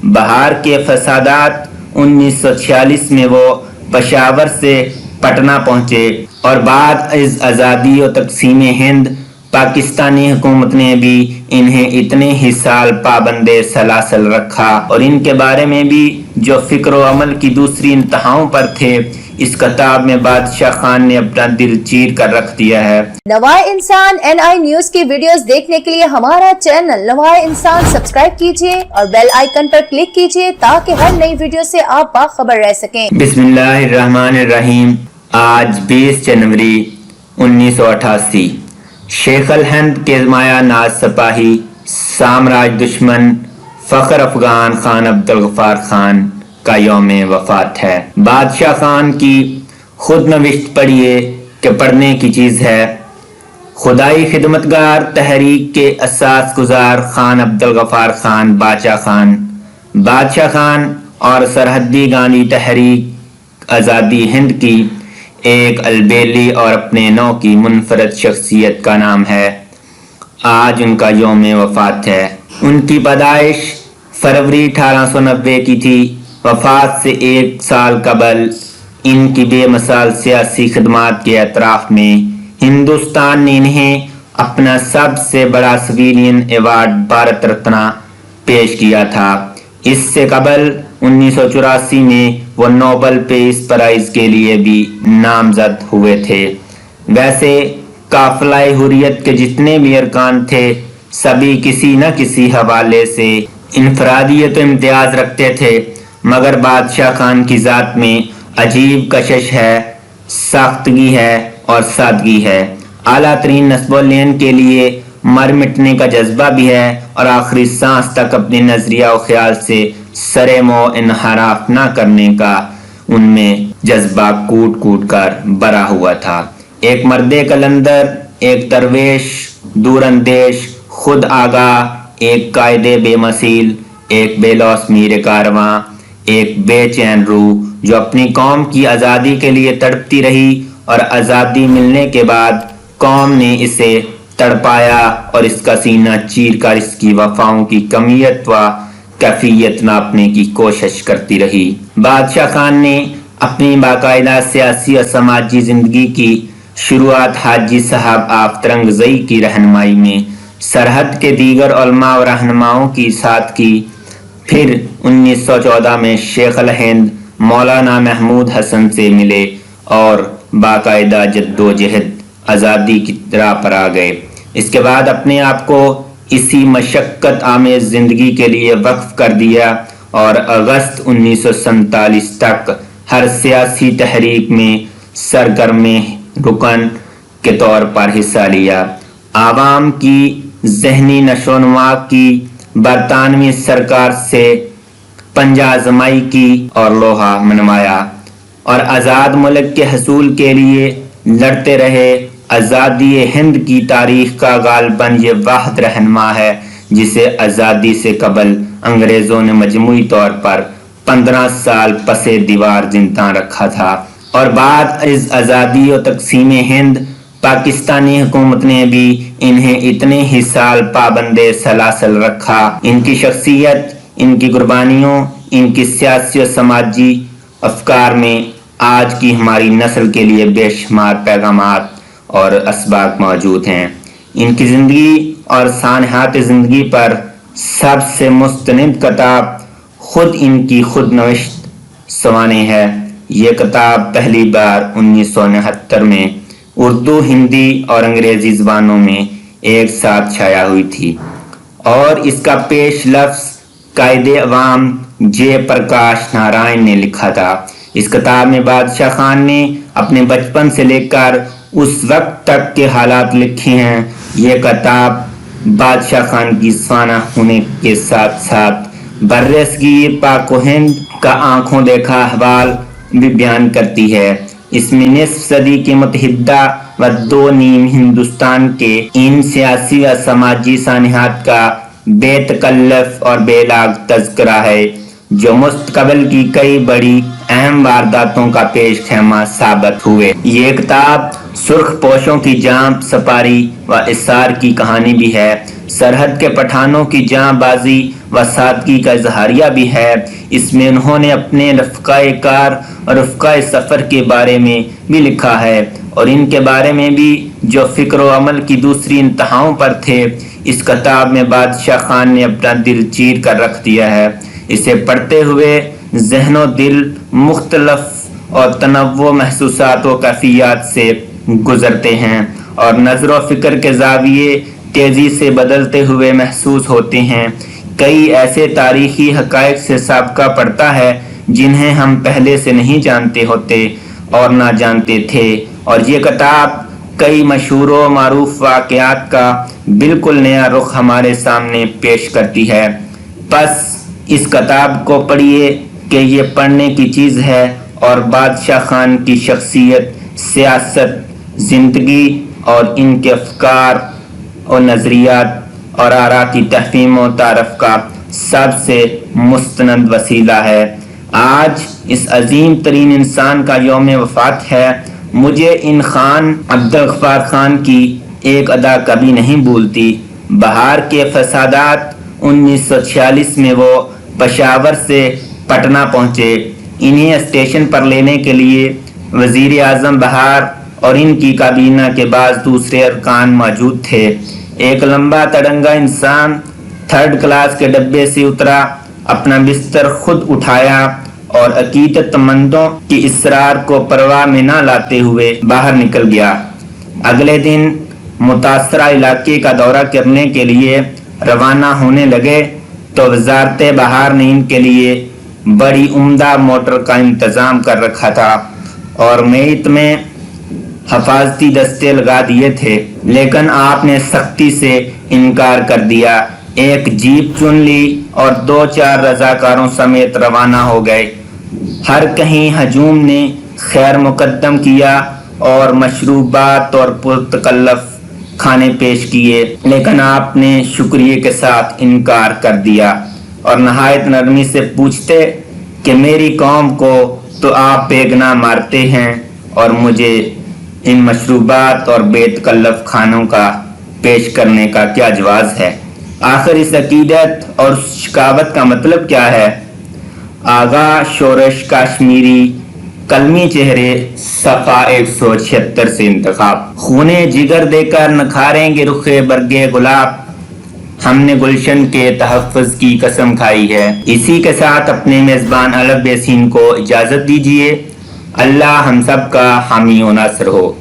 بہار کے فسادات 1946 میں وہ پشاور سے پٹنہ پہنچے اور بعد از آزادی و تقسیم ہند پاکستانی حکومت نے بھی انہیں اتنے ہی سال پابند سلاسل رکھا اور ان کے بارے میں بھی جو فکر و عمل کی دوسری انتہاؤں پر تھے اس کتاب میں بادشاہ خان نے اپنا دل چیر کر رکھ دیا ہے۔ نوائے انسان NI نیوز کی ویڈیوز دیکھنے کے لیے ہمارا چینل نوائے انسان سبسکرائب کیجیے اور بیل آئیکن پر کلک کیجیے تاکہ ہر نئی ویڈیو سے آپ باخبر رہ سکیں۔ بسم اللہ الرحمن الرحیم۔ آج 20 جنوری 1988 شیخ الہند کے مایا ناز سپاہی سامراج دشمن فخر افغان خان عبدالغفار خان کا یوم وفات ہے۔ بادشاہ خان کی خود نوشت پڑھیے کہ پڑھنے کی چیز ہے۔ خدائی خدمتگار تحریک کے اساس گزار خان عبدالغفار خان بادشاہ خان اور سرحدی گاندھی تحریک آزادی ہند کی ایک البیلی اور اپنے نوع کی منفرد شخصیت کا نام ہے۔ آج ان کا یوم وفات ہے۔ ان کی پیدائش فروری 1890 کی تھی۔ وفات سے 1 سال قبل ان کی بے مثال سیاسی خدمات کے اعتراف میں ہندوستان نے انہیں اپنا سب سے بڑا سویلین ایوارڈ بھارت رتنا پیش کیا تھا۔ اس سے قبل 1984 میں وہ نوبل پیس پرائز کے لیے بھی نامزد ہوئے تھے۔ ویسے قافلہ حریت کے جتنے بھی ارکان تھے سبھی کسی نہ کسی حوالے سے انفرادیت و امتیاز رکھتے تھے، مگر بادشاہ خان کی ذات میں عجیب کشش ہے، ساختگی ہے اور سادگی ہے۔ اعلیٰ ترین نسب و لین کے لیے مر مٹنے کا جذبہ بھی ہے اور آخری سانس تک اپنے نظریہ و خیال سے سرے مو انحراف نہ کرنے کا ان میں جذبہ کوٹ کوٹ کر بھرا ہوا تھا۔ ایک مرد قلندر، ایک درویش دور اندیش خود آگاہ، ایک قائد بے مثیل، ایک بے لوث میر کارواں، ایک بے چین روح جو اپنی قوم کی آزادی کے لیے تڑپتی رہی اور آزادی ملنے کے بعد قوم نے اسے تڑپایا اور اس کا سینہ چیر کر اس کی وفاؤں کی کمیت و کیفیت ناپنے کی کوشش کرتی رہی۔ بادشاہ خان نے اپنی باقاعدہ سیاسی اور سماجی زندگی کی شروعات حاجی صاحب آفترنگ زئی کی رہنمائی میں سرحد کے دیگر علماء و رہنماؤں کی ساتھ کی، پھر 1914 میں شیخ الہند مولانا محمود حسن سے ملے اور باقاعدہ جد و جہد آزادی کی راہ پر آ گئے۔ اس کے بعد اپنے آپ کو اسی مشقت آمیز زندگی کے لیے وقف کر دیا اور اگست 1947 تک ہر سیاسی تحریک میں سرگرم رکن کے طور پر حصہ لیا۔ عوام کی ذہنی نشو و نما کی، برطانوی سرکار سے پنجہ آزمائی کی اور لوہا منوایا اور آزاد ملک کے حصول کے لیے لڑتے رہے۔ آزادی ہند کی تاریخ کا غالباً یہ واحد رہنما ہے جسے آزادی سے قبل انگریزوں نے مجموعی طور پر 15 سال پس دیوار زندہ رکھا تھا اور بعد از آزادی و تقسیم ہند پاکستانی حکومت نے بھی انہیں اتنے ہی سال پابند سلاسل رکھا۔ ان کی شخصیت، ان کی قربانیوں، ان کی سیاسی و سماجی افکار میں آج کی ہماری نسل کے لیے بے شمار پیغامات اور اسباق موجود ہیں۔ ان کی زندگی اور سانحات زندگی پر سب سے مستند کتاب خود ان کی خود نوشت سوانح ہے۔ یہ کتاب پہلی بار 1969 میں اردو، ہندی اور انگریزی زبانوں میں ایک ساتھ شائع ہوئی تھی اور اس کا پیش لفظ قائد عوام جے پرکاش نارائن نے لکھا تھا۔ اس کتاب میں بادشاہ خان نے اپنے بچپن سے لے کر اس وقت تک کے حالات لکھے ہیں۔ یہ کتاب بادشاہ خان کی سوانح ہونے کے ساتھ ساتھ برصغیر پاک و ہند کا آنکھوں دیکھا احوال بھی بیان کرتی ہے۔ اس میں نصف صدی کے متحدہ و 2 نیم ہندوستان کے ان سیاسی و سماجی سانحات کا بے تکلف اور بے لاگ تذکرہ ہے جو مستقبل کی کئی بڑی اہم وارداتوں کا پیش خیمہ ثابت ہوئے۔ یہ کتاب سرخ پوشوں کی جانب سپاری و اثار کی کہانی بھی ہے۔ سرحد کے پٹھانوں کی جاں بازی و سادگی کا اظہاریہ بھی ہے۔ اس میں انہوں نے اپنے رفقائے کار اور رفقائے سفر کے بارے میں بھی لکھا ہے اور ان کے بارے میں بھی جو فکر و عمل کی دوسری انتہاؤں پر تھے۔ اس کتاب میں بادشاہ خان نے اپنا دل چیر کر رکھ دیا ہے۔ اسے پڑھتے ہوئے ذہن و دل مختلف اور تنوع محسوسات و کیفیات سے گزرتے ہیں اور نظر و فکر کے زاویے تیزی سے بدلتے ہوئے محسوس ہوتے ہیں۔ کئی ایسے تاریخی حقائق سے سابقہ پڑتا ہے جنہیں ہم پہلے سے نہیں جانتے ہوتے اور نہ جانتے تھے، اور یہ کتاب کئی مشہور و معروف واقعات کا بالکل نیا رخ ہمارے سامنے پیش کرتی ہے۔ بس اس کتاب کو پڑھیے کہ یہ پڑھنے کی چیز ہے اور بادشاہ خان کی شخصیت، سیاست، زندگی اور ان کے افکار اور نظریات اور آراء کی تفہیم و تعارف کا سب سے مستند وسیلہ ہے۔ آج اس عظیم ترین انسان کا یوم وفات ہے۔ مجھے ان خان عبدالغفار خان کی ایک ادا کبھی نہیں بھولتی۔ بہار کے فسادات 1946 میں وہ پشاور سے پٹنہ پہنچے۔ انہیں اسٹیشن پر لینے کے لیے وزیر اعظم بہار اور ان کی کابینہ کے بعض دوسرے ارکان موجود تھے۔ ایک لمبا تڑنگا انسان تھرڈ کلاس کے ڈبے سے اترا، اپنا بستر خود اٹھایا اور عقیدت مندوں کی اصرار کو پرواہ میں نہ لاتے ہوئے باہر نکل گیا۔ اگلے دن متاثرہ علاقے کا دورہ کرنے کے لیے روانہ ہونے لگے تو وزارت بہار نے ان کے لیے بڑی عمدہ موٹر کا انتظام کر رکھا تھا اور میت میں حفاظتی دستے لگا دیے تھے، لیکن آپ نے سختی سے انکار کر دیا۔ ایک جیپ چن لی اور 2-4 رضاکاروں سمیت روانہ ہو گئے۔ ہر کہیں ہجوم نے خیر مقدم کیا اور مشروبات اور پرتکلف کھانے پیش کیے، لیکن آپ نے شکریہ کے ساتھ انکار کر دیا اور نہایت نرمی سے پوچھتے کہ میری قوم کو تو آپ بیگنا مارتے ہیں اور مجھے ان مشروبات اور بے تکلف کھانوں کا پیش کرنے کا کیا جواز ہے؟ آخر اس عقیدت اور شکاوت کا مطلب کیا ہے؟ آغا شورش کاشمیری، قلمی چہرے، صفحہ 176 سے انتخاب۔ خونے جگر دے کر نکھاریں گے رخ برگے گلاب، ہم نے گلشن کے تحفظ کی قسم کھائی ہے۔ اسی کے ساتھ اپنے میزبان الب یاسین کو اجازت دیجیے۔ اللہ ہم سب کا حامی و ناصر ہو۔